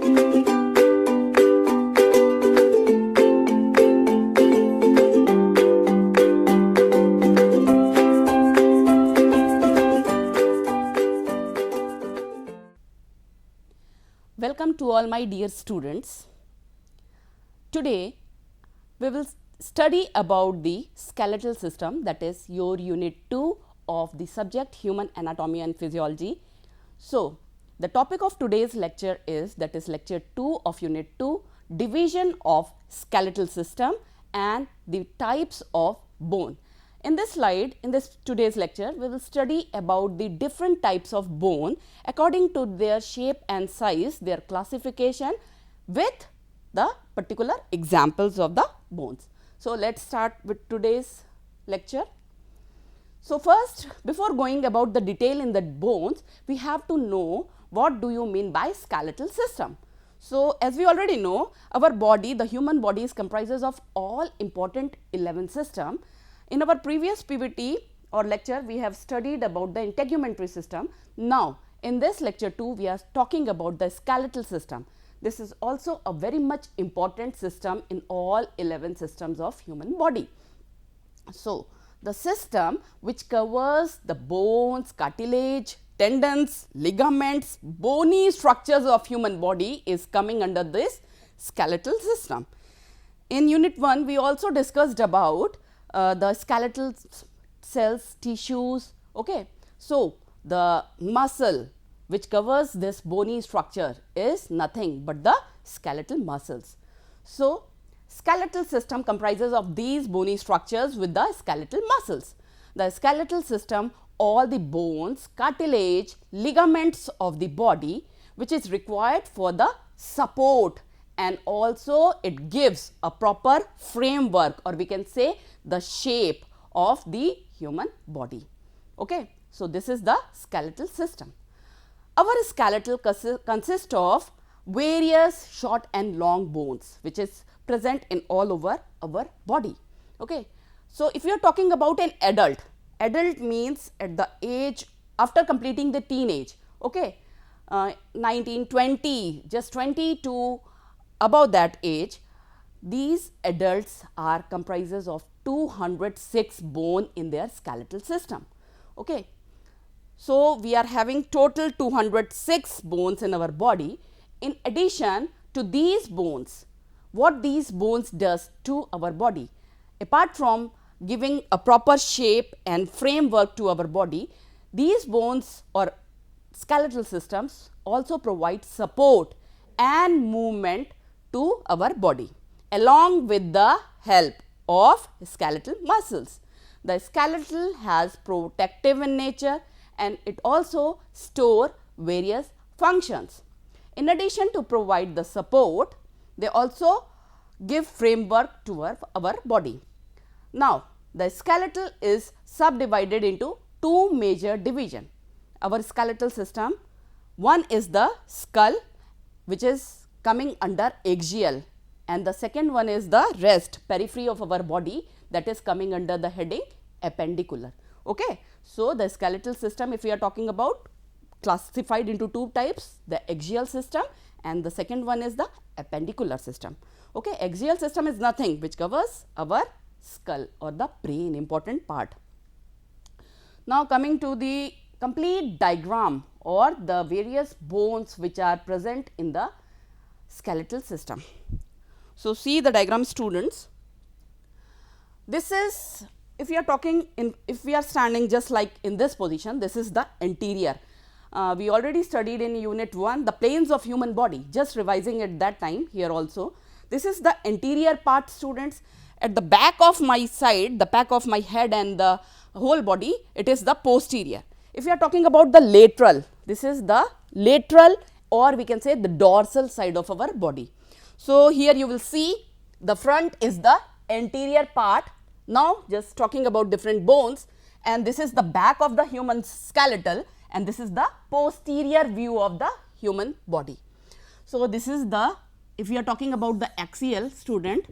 Welcome to all my dear students. Today we will study about the skeletal system, that is your unit 2 of the subject Human Anatomy and Physiology. So, the topic of today's lecture is, that is lecture 2 of unit 2, division of skeletal system and the types of bone. In this slide, in this today's lecture, we will study about the different types of bone according to their shape and size, their classification with the particular examples of the bones. So, let us start with today's lecture. So, first, before going about the detail in the bones, we have to know what do you mean by skeletal system. So, as we already know, our body, the human body is comprises of all important 11 systems. In our previous PPT or lecture, we have studied about the integumentary system. Now, in this lecture 2, we are talking about the skeletal system. This is also a very much important system in all 11 systems of human body. So, the system which covers the bones, cartilage, tendons, ligaments, bony structures of human body is coming under this skeletal system. In unit 1, we also discussed about the skeletal cells, tissues. Okay. So, the muscle which covers this bony structure is nothing but the skeletal muscles. So, skeletal system comprises of these bony structures with the skeletal muscles. The skeletal system, all the bones, cartilage, ligaments of the body which is required for the support, and also it gives a proper framework, or we can say the shape of the human body. Okay. So, this is the skeletal system. Our skeletal consists of various short and long bones which is present in all over our body. Okay. So, if you are talking about an adult, adult means at the age after completing the teenage, okay, 19, 20, just 20 to above that age, these adults are comprises of 206 bone in their skeletal system. Okay. So, we are having total 206 bones in our body. In addition to these bones, what these bones does to our body, apart from giving a proper shape and framework to our body, these bones or skeletal systems also provide support and movement to our body along with the help of skeletal muscles. The skeletal has protective in nature and it also store various functions. In addition to provide the support, they also give framework to our body. Now, the skeletal is subdivided into two major divisions. Our skeletal system, one is the skull which is coming under axial, and the second one is the rest periphery of our body, that is coming under the heading appendicular. Okay. So, the skeletal system, if we are talking about, classified into two types, the axial system and the second one is the appendicular system. Okay. Axial system is nothing which covers our skull or the brain, important part. Now, coming to the complete diagram or the various bones which are present in the skeletal system. So, see the diagram, students. This is, if we are talking in, if we are standing just like in this position, this is the anterior. We already studied in unit 1 the planes of human body, just revising at that time here also. This is the anterior part, students. At the back of my side, the back of my head and the whole body, it is the posterior. If we are talking about the lateral, this is the lateral, or we can say the dorsal side of our body. So, here you will see the front is the anterior part. Now, just talking about different bones, and this is the back of the human skeletal and this is the posterior view of the human body. So, this is the, if we are talking about the axial, student,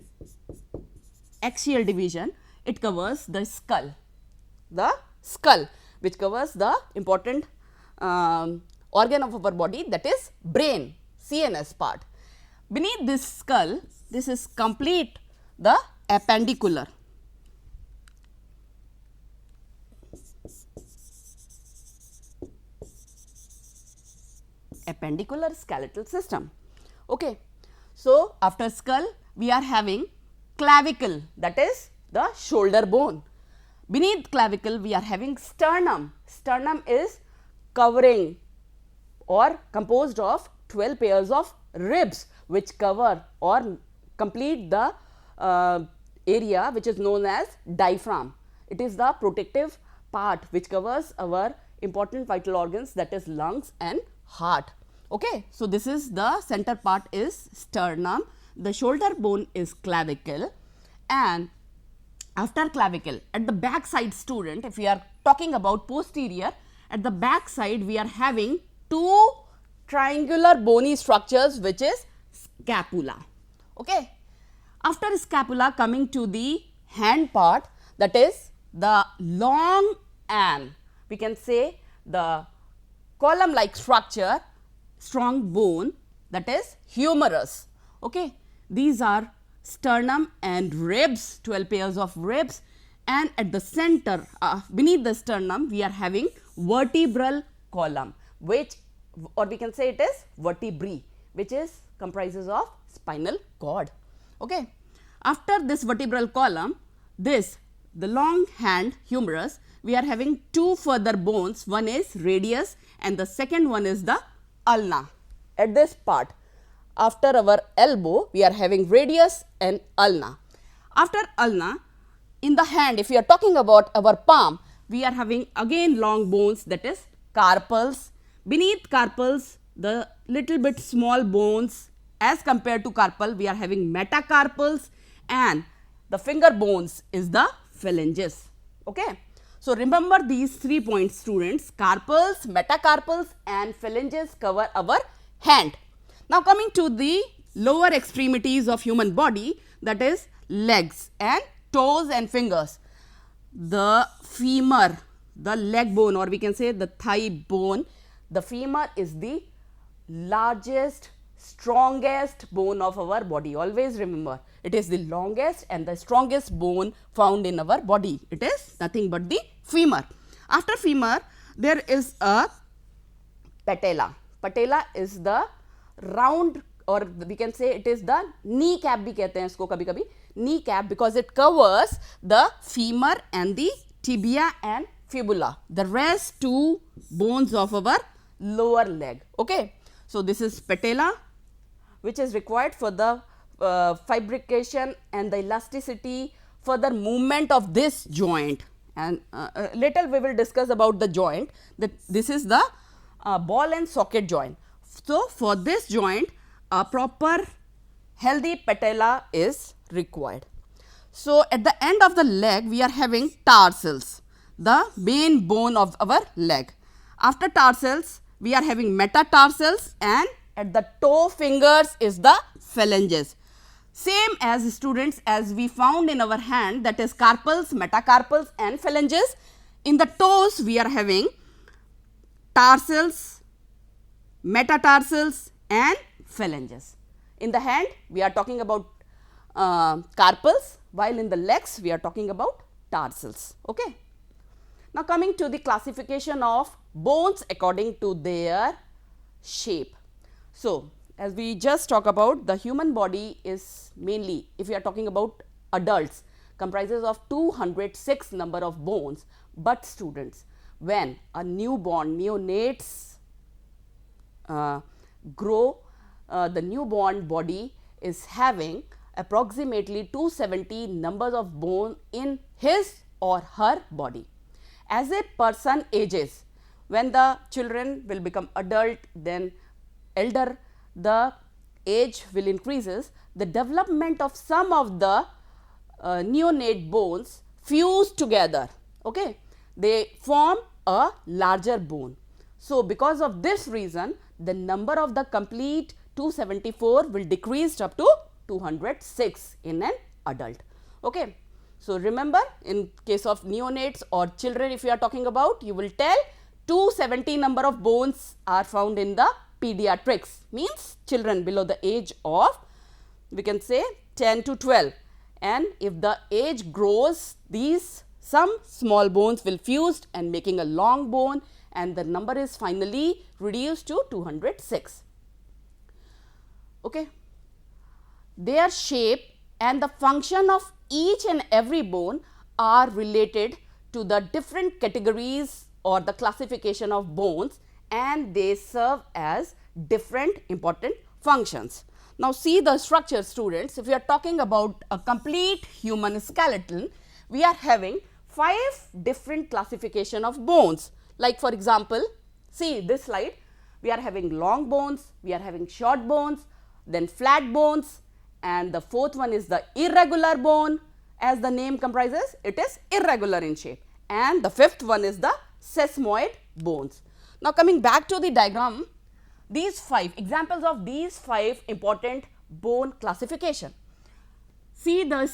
axial division, it covers the skull which covers the important organ of our body, that is brain. CNS part. Beneath this skull, this is complete the appendicular. Appendicular skeletal system. Okay. So, after skull we are having clavicle, that is the shoulder bone. Beneath clavicle we are having sternum. Sternum is covering or composed of 12 pairs of ribs which cover or complete the area which is known as diaphragm. It is the protective part which covers our important vital organs, that is lungs and heart. Okay. So, this is the center part is sternum, the shoulder bone is clavicle, and after clavicle at the back side, student, if we are talking about posterior, at the back side we are having two triangular bony structures which is scapula. Okay. After scapula, coming to the hand part, that is the long and we can say the column like structure, strong bone, that is humerus. Okay. These are sternum and ribs, 12 pairs of ribs, and at the center beneath the sternum we are having vertebral column, which, or we can say it is vertebrae, which is comprises of spinal cord. Okay. After this vertebral column, this the long hand humerus, we are having two further bones, one is radius and the second one is the ulna. At this part, after our elbow we are having radius and ulna. After ulna, in the hand, if we are talking about our palm, we are having again long bones, that is carpals. Beneath carpals, the little bit small bones, as compared to carpal we are having metacarpals, and the finger bones is the phalanges. Okay. So, remember these 3 points, students: carpals, metacarpals and phalanges cover our hand. Now, coming to the lower extremities of human body, that is legs and toes and fingers. The femur, the leg bone, or we can say the thigh bone, the femur is the largest, strongest bone of our body. Always remember, it is the longest and the strongest bone found in our body. It is nothing but the femur. After femur, there is a patella. Patella is the round, or we can say it is the knee cap भी कहते हैं इसको कभी कभी, knee cap, because it covers the femur and the tibia and fibula, the rest two bones of our lower leg. Okay. So, this is patella, which is required for the fabrication and the elasticity, further movement of this joint, and later we will discuss about the joint, that this is the ball and socket joint. So, for this joint a proper healthy patella is required. So, at the end of the leg we are having tarsals, the main bone of our leg. After tarsals we are having metatarsals, and at the toe fingers is the phalanges. Same as students as we found in our hand, that is carpals, metacarpals and phalanges. In the toes we are having tarsals, metatarsals and phalanges. In the hand we are talking about carpals, while in the legs we are talking about tarsals. Okay. Now, coming to the classification of bones according to their shape. So, as we just talk about, the human body is mainly, if we are talking about adults, comprises of 206 number of bones, but students, when a newborn, neonates grow, the newborn body is having approximately 270 numbers of bone in his or her body. As a person ages, when the children will become adult, then elder, the age will increases, the development of some of the neonate bones fuse together. Okay. They form a larger bone. So, because of this reason, the number of the complete 274 will decrease up to 206 in an adult. Okay. So, remember, in case of neonates or children, if you are talking about, you will tell 270 number of bones are found in the pediatrics means children below the age of, we can say, 10 to 12, and if the age grows, these some small bones will fuse and making a long bone, and the number is finally reduced to 206. Okay. Their shape and the function of each and every bone are related to the different categories or the classification of bones, and they serve as different important functions. Now, see the structure, students. If we are talking about a complete human skeleton, we are having 5 different classification of bones. Like for example, see this slide, we are having long bones, we are having short bones, then flat bones, and the fourth one is the irregular bone. As the name comprises, it is irregular in shape, and the fifth one is the sesamoid bones. Now, coming back to the diagram, these 5 examples of these 5 important bone classification. See the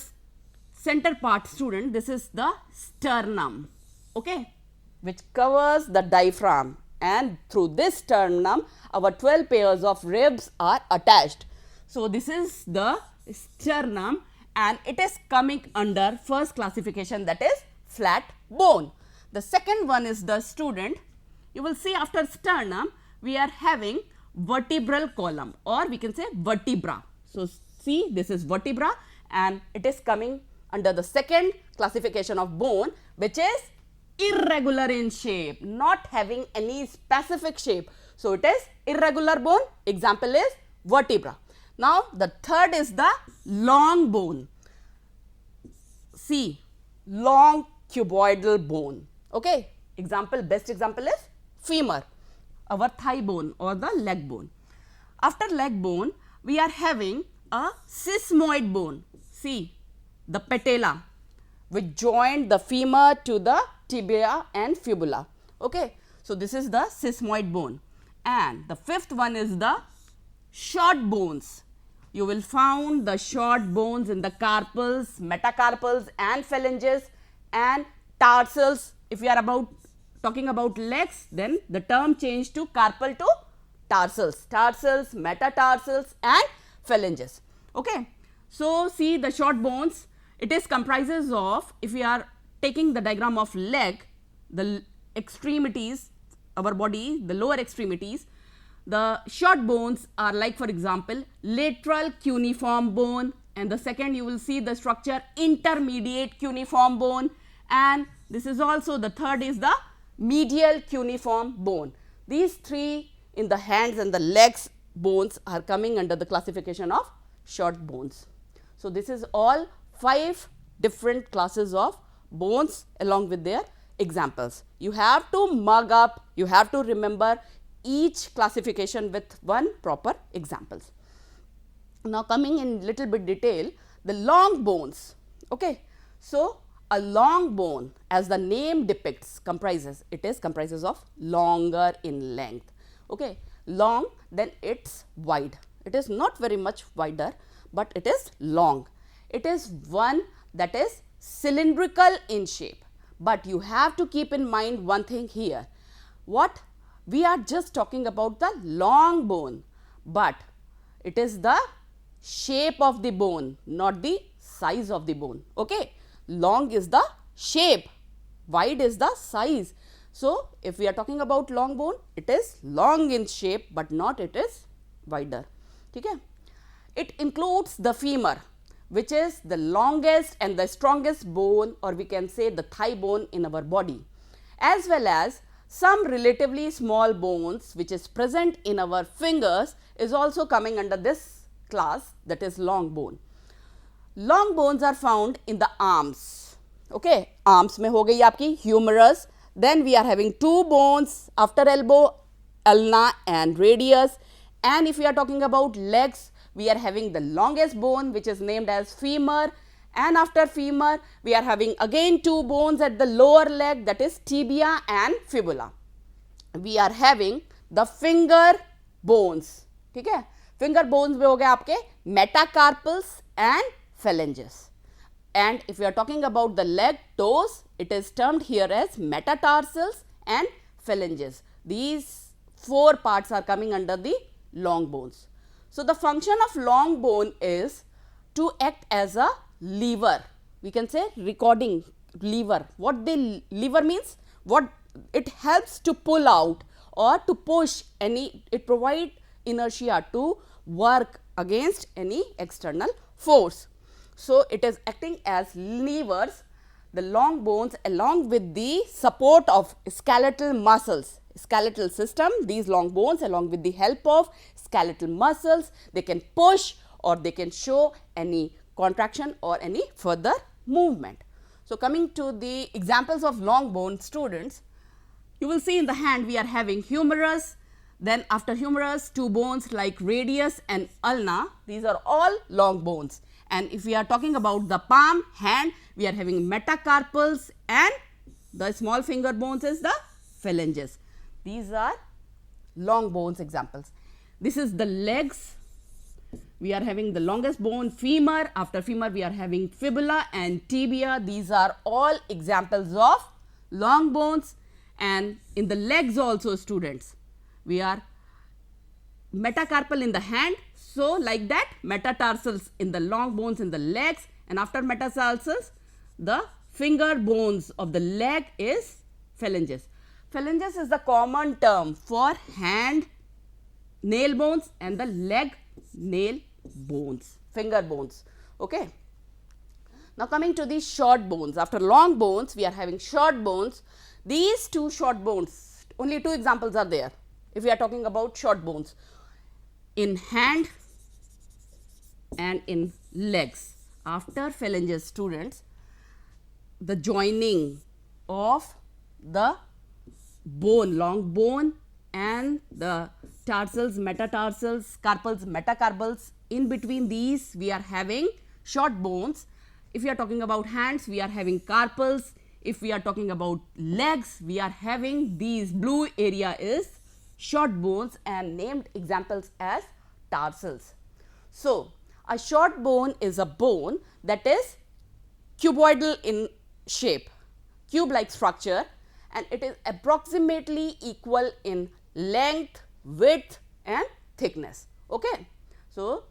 center part, student, this is the sternum, okay, which covers the diaphragm, and through this sternum our 12 pairs of ribs are attached. So, this is the sternum, and it is coming under first classification, that is flat bone. The second one is the student, you will see after sternum we are having vertebral column, or we can say vertebra. So, see this is vertebra, and it is coming under the second classification of bone, which is irregular in shape, not having any specific shape. So, it is irregular bone, example is vertebra. Now, the third is the long bone. See, long cuboidal bone, okay, example, best example is femur, our thigh bone or the leg bone. After leg bone, we are having a sesamoid bone. See, the patella which joined the femur to the tibia and fibula. Okay. So, this is the sesamoid bone, and the fifth one is the short bones. You will found the short bones in the carpals, metacarpals and phalanges and tarsals. If we are talking about legs, then the term changed to carpal to tarsals, tarsals, metatarsals and phalanges. Okay. So, see the short bones, it is comprises of, if we are taking the diagram of leg, the extremities, our body, the lower extremities, the short bones are like for example lateral cuneiform bone, and the second you will see the structure intermediate cuneiform bone, and this is also the third is the medial cuneiform bone. These 3 in the hands and the legs bones are coming under the classification of short bones. So, this is all 5 different classes of bones along with their examples. You have to mug up, you have to remember each classification with one proper examples. Now, coming in little bit detail, the long bones. Okay. So, a long bone, as the name depicts, comprises of longer in length. Okay. Long, then it's wide. It is not very much wider, but it is long. It is one that is cylindrical in shape, but you have to keep in mind one thing here. What? We are just talking about the long bone, but it is the shape of the bone, not the size of the bone. Okay. Long is the shape, wide is the size. So, if we are talking about long bone, it is long in shape, but not it is wider. Okay. It includes the femur, which is the longest and the strongest bone, or we can say the thigh bone in our body, as well as some relatively small bones which is present in our fingers is also coming under this class, that is long bone. Long bones are found in the arms. Okay. Arms mein ho gayi aapki humerus. Then we are having 2 bones after elbow, ulna and radius. And if we are talking about legs, we are having the longest bone which is named as femur, and after femur we are having again 2 bones at the lower leg, that is tibia and fibula. We are having the finger bones. ठीक है. Finger bones में हो गए आपके metacarpals and phalanges. And if we are talking about the leg, toes, it is termed here as metatarsals and phalanges. These 4 parts are coming under the long bones. So, the function of long bone is to act as a lever. We can say recording lever. What the lever means? What it helps to pull out or to push any, it provide inertia to work against any external force. So, it is acting as levers, the long bones along with the support of skeletal muscles, skeletal system, these long bones along with the help of skeletal muscles, they can push or they can show any contraction or any further movement. So, coming to the examples of long bone, students, you will see in the hand we are having humerus, then after humerus 2 bones like radius and ulna, these are all long bones. And if we are talking about the palm, hand, we are having metacarpals and the small finger bones is the phalanges. These are long bones examples. This is the legs. We are having the longest bone femur, after femur we are having fibula and tibia. These are all examples of long bones. And in the legs also, students, we are metacarpal in the hand. So, like that, metatarsals in the long bones in the legs, and after metatarsals the finger bones of the leg is phalanges. Phalanges is the common term for hand nail bones and the leg nail bones, finger bones. Okay. Now, coming to the short bones, after long bones we are having short bones. These 2 short bones, only 2 examples are there if we are talking about short bones in hand and in legs. After phalanges, students, the joining of the bone, long bone and the tarsals, metatarsals, carpals, metacarpals, in between these we are having short bones. If we are talking about hands, we are having carpals. If we are talking about legs, we are having these blue area is short bones and named examples as tarsals. So, a short bone is a bone that is cuboidal in shape, cube like structure, and it is approximately equal in length, width and thickness. Okay. So,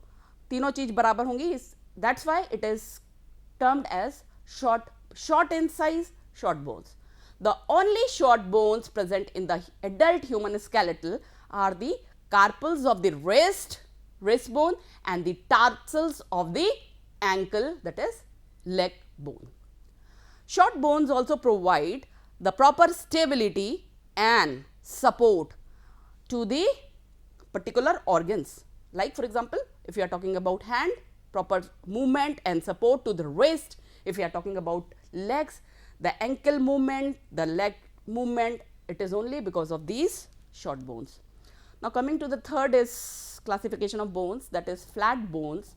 तीनों चीज बराबर होंगी, that's why it is termed as short in size, short bones. The only short bones present in the adult human skeletal are the carpals of the wrist bone and the tarsals of the ankle, that is leg bone. Short bones also provide the proper stability and support to the particular organs. Like for example, if you are talking about hand, proper movement and support to the wrist. If you are talking about legs, the ankle movement, the leg movement, it is only because of these short bones. Now, coming to the third is classification of bones, that is flat bones.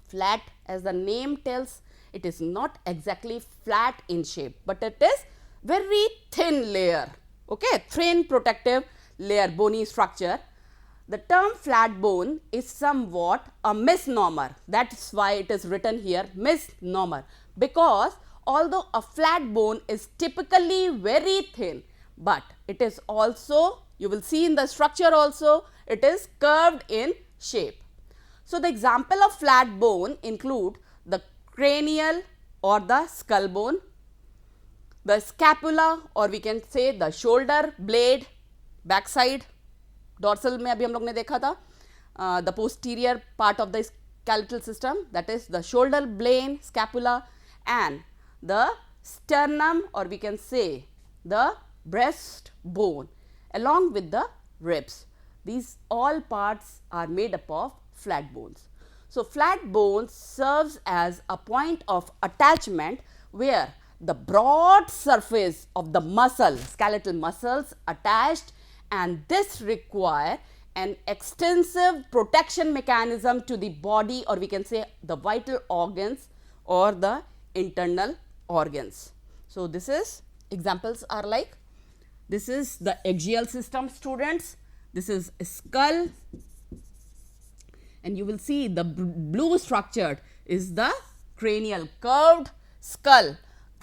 Flat, as the name tells, it is not exactly flat in shape, but it is very thin layer, okay, thin protective layer, bony structure. The term flat bone is somewhat a misnomer. That is why it is written here misnomer, because although a flat bone is typically very thin, but it is also, you will see in the structure also, it is curved in shape. So, the example of flat bone include the cranial or the skull bone, the scapula or we can say the shoulder blade, backside, dorsal में अभी हम लोग ने देखा था, the posterior part of the skeletal system, that is the shoulder blade, scapula, and the sternum or we can say the breast bone along with the ribs. These all parts are made up of flat bones. So, flat bones serves as a point of attachment where the broad surface of the muscle, skeletal muscles attached, and this require an extensive protection mechanism to the body or we can say the vital organs or the internal organs. So, this is examples are like, this is the axial system, students, this is skull, and you will see the blue structured is the cranial, curved skull,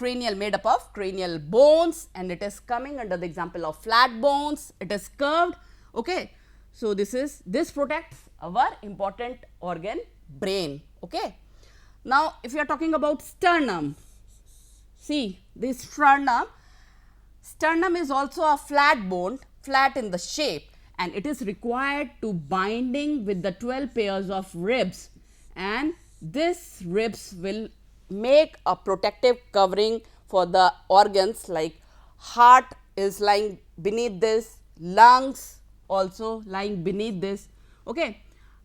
cranial, made up of cranial bones, and it is coming under the example of flat bones. It is curved. Okay. So, this protects our important organ, brain. Okay. Now, if you are talking about sternum, see this sternum is also a flat bone, flat in the shape, and it is required to binding with the 12 pairs of ribs, and this ribs will make a protective covering for the organs like heart is lying beneath this, lungs also lying beneath this. Okay.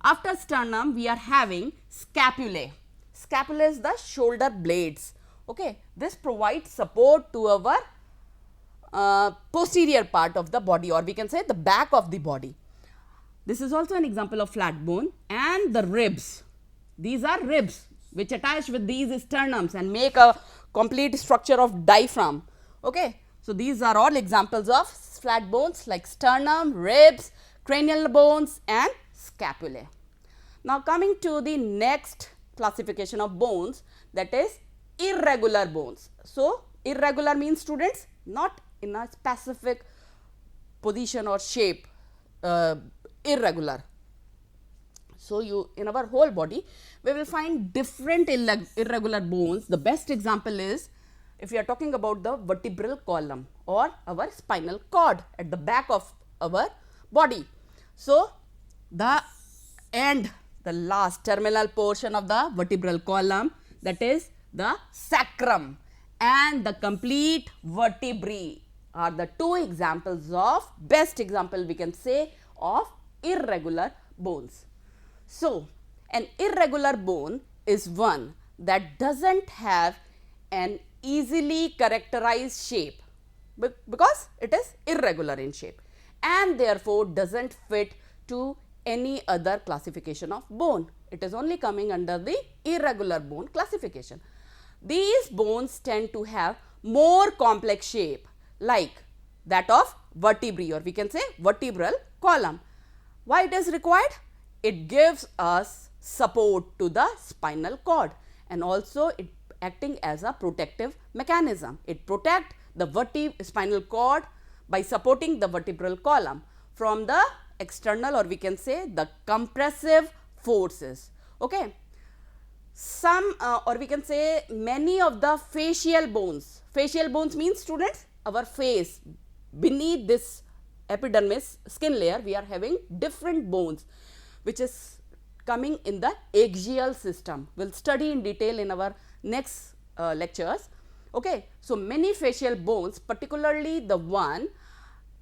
After sternum, we are having scapulae. Scapula is the shoulder blades. Okay. This provides support to our posterior part of the body, or we can say the back of the body. This is also an example of flat bone. And the ribs. These are ribs which attach with these sternums and make a complete structure of diaphragm. Okay. So, these are all examples of flat bones like sternum, ribs, cranial bones and scapulae. Now, coming to the next classification of bones, that is irregular bones. So, irregular means, students, not in a specific position or shape, irregular. So, in our whole body we will find different irregular bones. The best example is if we are talking about the vertebral column or our spinal cord at the back of our body. So, the end, the last terminal portion of the vertebral column, that is the sacrum, and the complete vertebrae are the two examples of, best example we can say, of irregular bones. So, an irregular bone is one that doesn't have an easily characterized shape because it is irregular in shape and therefore doesn't fit to any other classification of bone. It is only coming under the irregular bone classification. These bones tend to have more complex shape like that of vertebrae, or we can say vertebral column. Why it is required? It gives us support to the spinal cord and also it acting as a protective mechanism. It protects the spinal cord by supporting the vertebral column from the external, or we can say the compressive forces. Okay. Some or we can say many of the facial bones means, students, our face, beneath this epidermis skin layer we are having different bones which is coming in the axial system. We will study in detail in our next lectures. Okay. So, many facial bones, particularly the one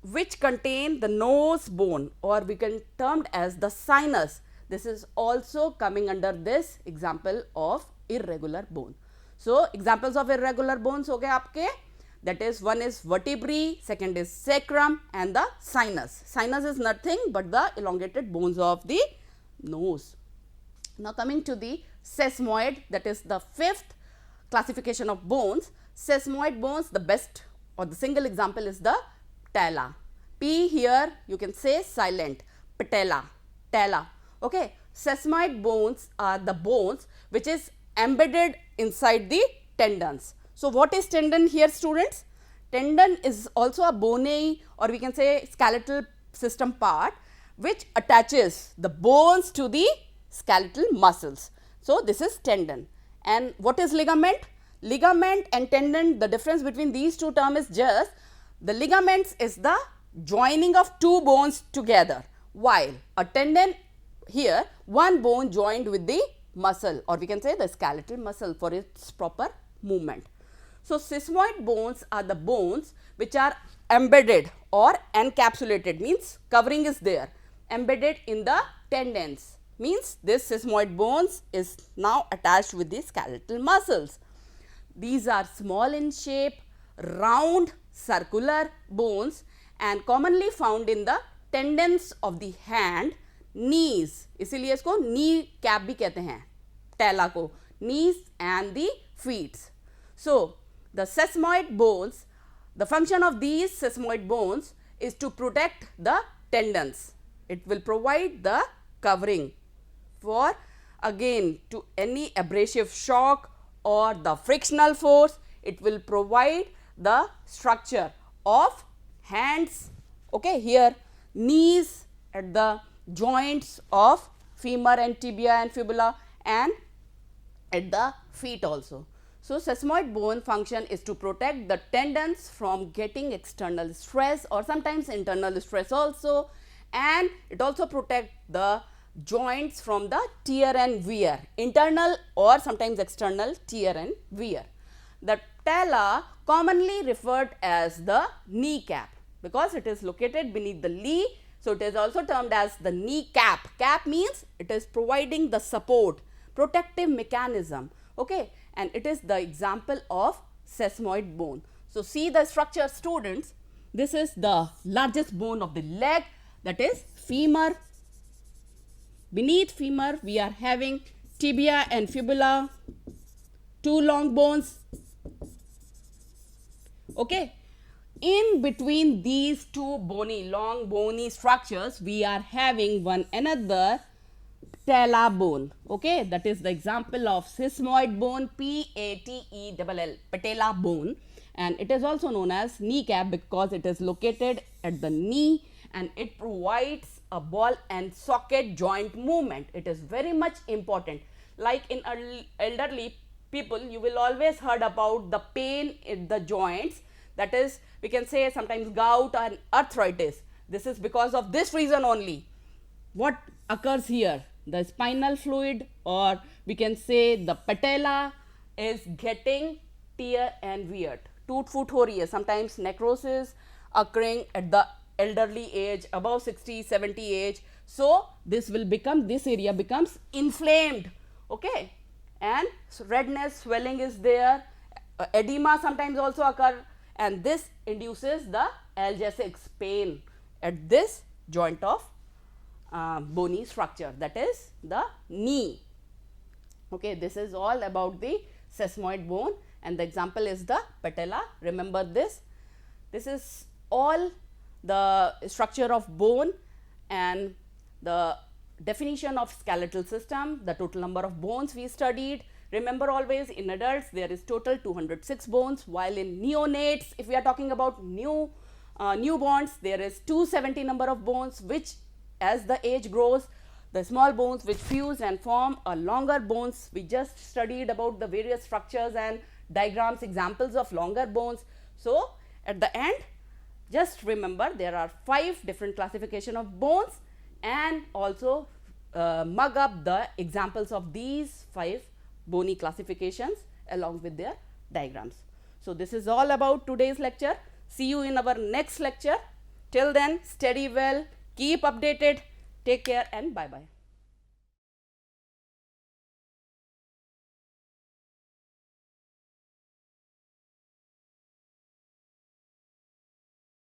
which contain the nose bone, or we can termed as the sinus, this is also coming under this example of irregular bone. So, examples of irregular bones हो गए आपके, that is one is vertebrae, second is sacrum and the sinus. Sinus is nothing but the elongated bones of the nose. Now, coming to the sesamoid, that is the fifth classification of bones. Sesamoid bones, the best or the single example is the tala. P here you can say silent, patella, tala. Okay. Sesamoid bones are the bones which is embedded inside the tendons. So, what is tendon here, students? Tendon is also a bony, or we can say skeletal system part which attaches the bones to the skeletal muscles. So, this is tendon. And what is ligament? Ligament and tendon, the difference between these two terms is just the ligaments is the joining of two bones together, while a tendon here one bone joined with the muscle, or we can say the skeletal muscle for its proper movement. So, sesamoid bones are the bones which are embedded or encapsulated, means covering is there, embedded in the tendons, means this sesamoid bones is now attached with the skeletal muscles. These are small in shape, round, circular bones and commonly found in the tendons of the hand, knees, इसीलिए इसको knee cap भी कहते हैं, tala को, knees and the feet. So, the sesamoid bones, the function of these sesamoid bones is to protect the tendons. It will provide the covering for again to any abrasive shock or the frictional force. it will provide the structure of hands, okay, here knees, at the joints of femur and tibia and fibula, and at the feet also. So, sesamoid bone function is to protect the tendons from getting external stress or sometimes internal stress also, and it also protect the joints from the tear and wear, internal or sometimes external tear and wear. The patella commonly referred as the kneecap because it is located beneath the knee. So, it is also termed as the kneecap. Cap means it is providing the support, protective mechanism, okay, and it is the example of sesamoid bone. So, see the structure, students. This is the largest bone of the leg, that is femur. Beneath femur we are having tibia and fibula, two long bones, okay. In between these two long bony structures we are having one another patella bone, okay, that is the example of sesamoid bone, P-A-T-E-L-L, patella bone, and it is also known as kneecap because it is located at the knee and it provides a ball and socket joint movement. It is very much important. Like in elderly people, you will always heard about the pain in the joints, that is, we can say sometimes gout and arthritis. This is because of this reason only. What occurs here? The spinal fluid, or we can say the patella, is getting tear and wear. Toot foot ho rahi hai, sometimes necrosis occurring at the elderly age, above 60, 70 age. So, this area becomes inflamed, okay, and so redness, swelling is there, edema sometimes also occur, and this induces the analgesics, pain at this joint of bony structure, that is the knee. Okay, this is all about the sesamoid bone and the example is the patella. Remember this. This is all the structure of bone and the definition of skeletal system, the total number of bones we studied. Remember always, in adults there is total 206 bones, while in neonates, if we are talking about newborns, there is 270 number of bones, which as the age grows, the small bones which fuse and form a longer bones. We just studied about the various structures and diagrams, examples of longer bones. So, at the end, just remember there are 5 different classification of bones, and also mug up the examples of these 5 bony classifications along with their diagrams. So, this is all about today's lecture. See you in our next lecture. Till then, study well, keep updated, take care and bye-bye.